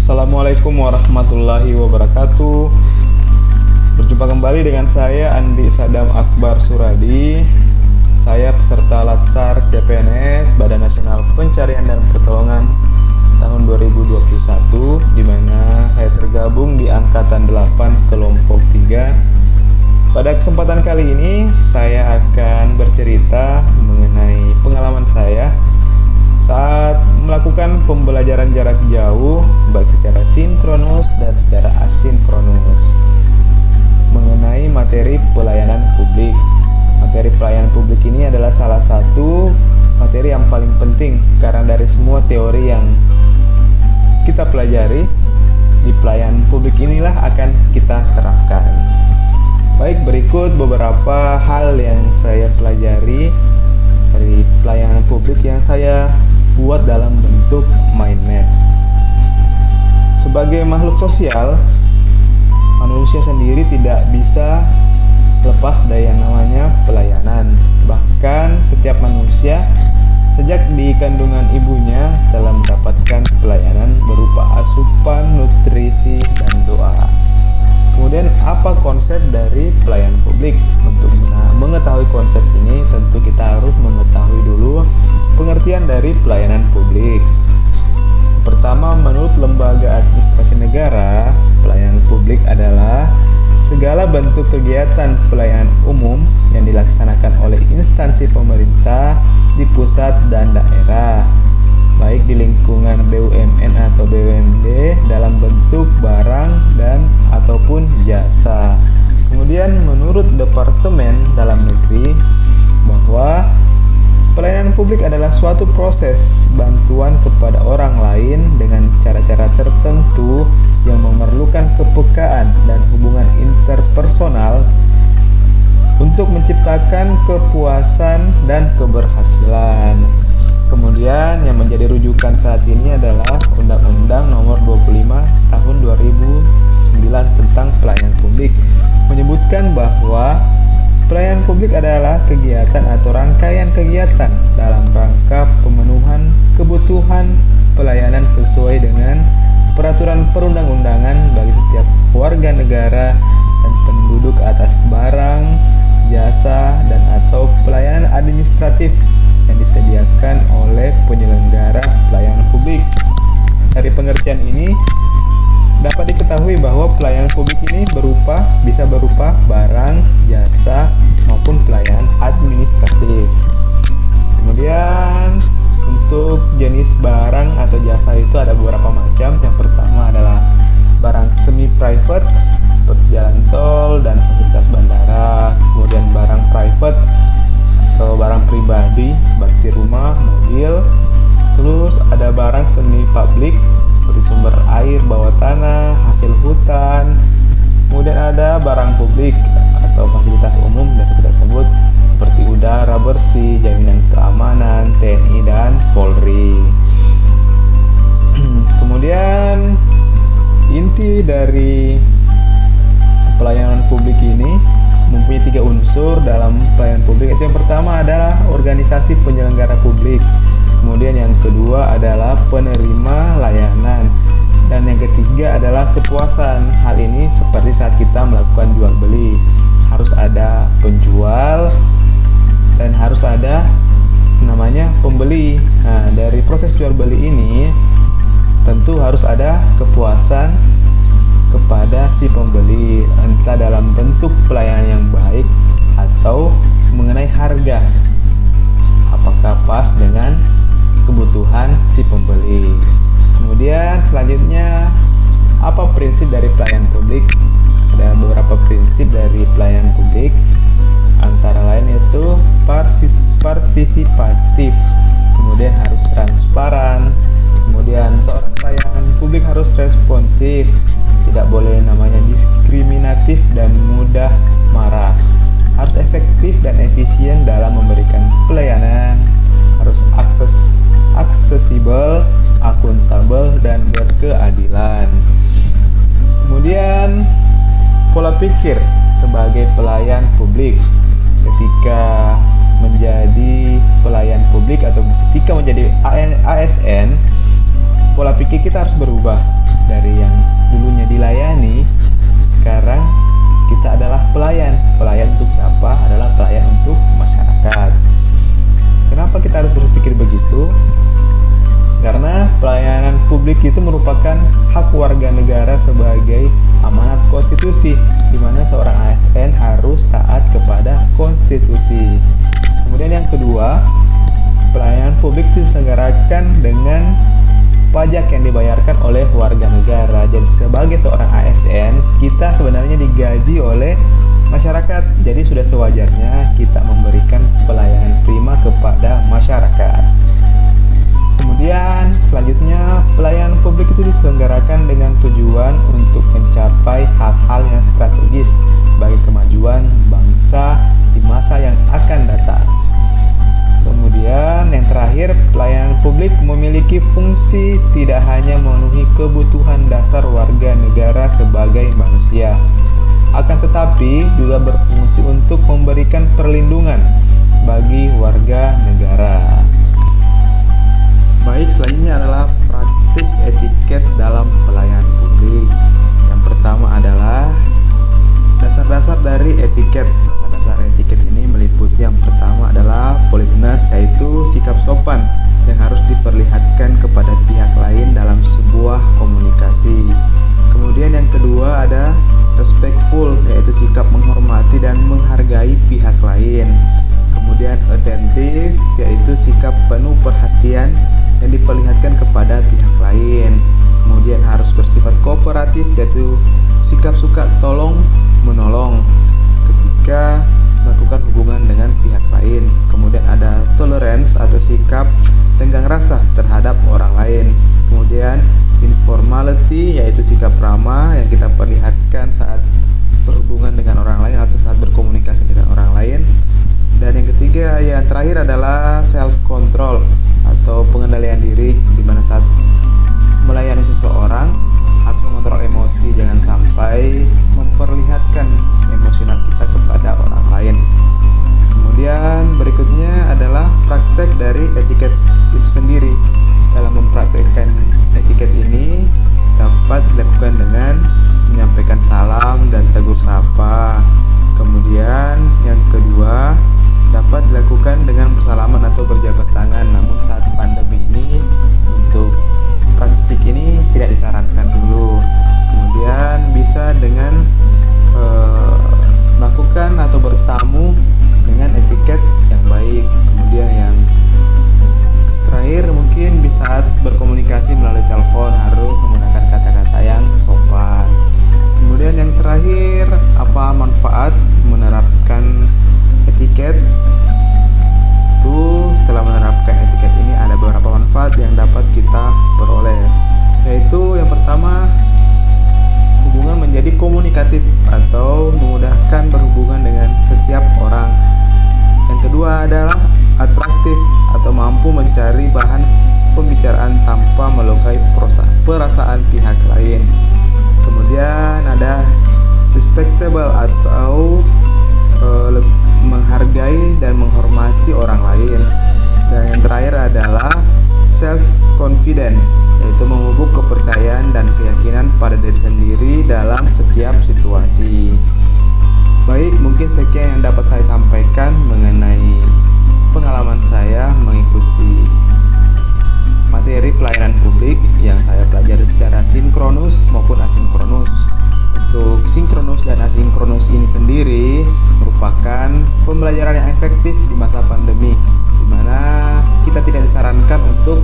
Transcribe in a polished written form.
Assalamualaikum warahmatullahi wabarakatuh. Berjumpa kembali dengan saya Andi Sadam Akbar Suradi. Saya peserta Latsar CPNS Badan Nasional Pencarian dan Pertolongan tahun 2021, di mana saya tergabung di Angkatan 8 Kelompok 3. Pada kesempatan kali ini saya akan bercerita mengenai pengalaman saya saat melakukan pembelajaran jarak jauh baik secara sinkronus dan secara asinkronus mengenai materi pelayanan publik. Materi pelayanan publik ini adalah salah satu materi yang paling penting karena dari semua teori yang kita pelajari di pelayanan publik inilah akan kita terapkan. Baik, berikut beberapa hal yang saya pelajari dari pelayanan publik yang saya buat dalam bentuk mind map. Sebagai makhluk sosial, manusia sendiri tidak bisa lepas dari yang namanya pelayanan. Bahkan setiap manusia sejak di kandungan ibunya telah mendapatkan pelayanan berupa asupan, nutrisi, dan doa. Kemudian apa konsep dari pelayanan publik? Untuk mengetahui konsep ini tentu kita harus mengetahui dulu pengertian dari pelayanan publik. Pertama, menurut Lembaga Administrasi Negara, pelayanan publik adalah segala bentuk kegiatan pelayanan umum yang dilaksanakan oleh instansi pemerintah di pusat dan daerah, baik di lingkungan BUMN atau BUMD dalam bentuk barang dan ataupun jasa. Kemudian menurut Departemen Dalam Negeri bahwa pelayanan publik adalah suatu proses bantuan kepada orang lain dengan cara-cara tertentu yang memerlukan kepekaan dan hubungan interpersonal untuk menciptakan kepuasan dan keberhasilan. Kemudian yang menjadi rujukan saat ini adalah Undang-Undang Nomor 25 Tahun 2009 tentang pelayanan publik, menyebutkan bahwa pelayanan publik adalah kegiatan atau rangkaian kegiatan dalam rangka pemenuhan kebutuhan pelayanan sesuai dengan peraturan perundang-undangan bagi setiap warga negara dan penduduk atas barang, jasa, dan atau pelayanan administratif yang disediakan oleh penyelenggara pelayanan publik. Dari pengertian ini dapat diketahui bahwa pelayanan publik ini bisa berupa barang, jasa, maupun pelayanan administratif. Kemudian untuk jenis barang atau jasa itu ada beberapa macam. Yang pertama adalah barang semi private seperti jalan tol dan fasilitas bandara. Kemudian barang private atau barang pribadi seperti rumah, mobil. Terus ada barang semi public seperti sumber air, bawah tanah, hasil hutan. Kemudian ada barang publik atau fasilitas umum yang kita sebut seperti udara bersih, jaminan keamanan, TNI dan Polri. Kemudian inti dari pelayanan publik ini mempunyai 3 unsur dalam pelayanan publik. Itu yang pertama adalah organisasi penyelenggara publik. Kemudian yang kedua adalah penerima layanan. Dan yang ketiga adalah kepuasan. Hal ini seperti saat kita melakukan jual beli. Harus ada penjual dan harus ada namanya pembeli. Nah, dari proses jual beli ini tentu harus ada kepuasan kepada si pembeli, entah dalam bentuk pelayanan yang baik atau mengenai harga. Apakah pas dengan kebutuhan si pembeli. Kemudian selanjutnya, apa prinsip dari pelayanan publik? Ada beberapa prinsip dari pelayanan publik, antara lain yaitu partisipatif, kemudian harus transparan, kemudian seorang pelayanan publik harus responsif, tidak boleh namanya diskriminatif dan mudah marah, harus efektif dan efisien dalam memberikan pelayanan, harus aksesibel, akuntabel, dan berkeadilan. Kemudian pola pikir sebagai pelayan publik. Ketika menjadi pelayan publik atau ketika menjadi ASN, pola pikir kita harus berubah dari merupakan hak warga negara sebagai amanat konstitusi, di mana seorang ASN harus taat kepada konstitusi. Kemudian yang kedua, pelayanan publik diselenggarakan dengan pajak yang dibayarkan oleh warga negara. Jadi sebagai seorang ASN, kita sebenarnya digaji oleh masyarakat. Jadi sudah sewajarnya kita memberikan pelayanan prima kepada masyarakat. Kemudian selanjutnya, pelayanan publik itu diselenggarakan dengan tujuan untuk mencapai hal-hal yang strategis bagi kemajuan bangsa di masa yang akan datang. Kemudian yang terakhir, pelayanan publik memiliki fungsi tidak hanya memenuhi kebutuhan dasar warga negara sebagai manusia, akan tetapi juga berfungsi untuk memberikan perlindungan bagi warga negara. Baik, selanjutnya adalah praktik etiket dalam pelayanan publik. Yang pertama adalah dasar-dasar dari etiket. Dasar-dasar etiket ini meliputi yang pertama adalah politeness, yaitu sikap sopan yang harus diperlihatkan kepada pihak lain dalam sebuah komunikasi. Kemudian yang kedua ada respectful, yaitu sikap menghormati dan menghargai pihak lain. Kemudian attentive, yaitu sikap penuh perhatian yang diperlihatkan kepada pihak lain. Kemudian harus bersifat kooperatif, yaitu sikap suka tolong menolong ketika melakukan hubungan dengan pihak lain. Kemudian ada tolerance atau sikap tenggang rasa terhadap orang lain. Kemudian informality, yaitu sikap ramah yang kita perlihatkan saat berhubungan dengan orang lain atau saat berkomunikasi dengan orang lain. Dan yang ketiga, yang terakhir adalah self control atau pengendalian diri, di mana saat melayani seseorang harus mengontrol emosi, jangan sampai memperlihatkan emosional kita kepada orang lain. Kemudian berikutnya adalah praktek dari etiket itu sendiri. Dalam mempraktekkan etiket ini dapat dilakukan dengan menyampaikan salam dan tegur sapa. Kemudian yang kedua, dapat dilakukan dengan bersalaman atau berjabat tangan. Namun saat pandemi ini untuk praktik ini tidak disarankan dulu. Kemudian bisa dengan melakukan atau bertamu dengan etiket yang baik. Kemudian yang terakhir, mungkin di saat berkomunikasi melalui telepon harus menggunakan kata-kata yang sopan. Kemudian yang terakhir, apa manfaat menerapkan etiket? Setelah menerapkan etiket ini ada beberapa manfaat yang dapat kita peroleh, yaitu yang pertama, hubungan menjadi komunikatif atau memudahkan berhubungan dengan setiap orang. Yang kedua adalah atraktif atau mampu mencari bahan pembicaraan tanpa melukai perasaan pihak lain. Kemudian ada respectable atau menghargai dan menghormati orang lain. Dan yang terakhir adalah self confident, yaitu memupuk kepercayaan dan keyakinan pada diri sendiri dalam setiap situasi. Baik, mungkin sekian yang dapat saya sampaikan mengenai pengalaman saya mengikuti materi pelayanan publik yang saya pelajari secara sinkronus maupun asinkronus. Untuk sinkronus dan asinkronus ini sendiri merupakan pembelajaran yang efektif di masa pandemi, di mana kita tidak disarankan untuk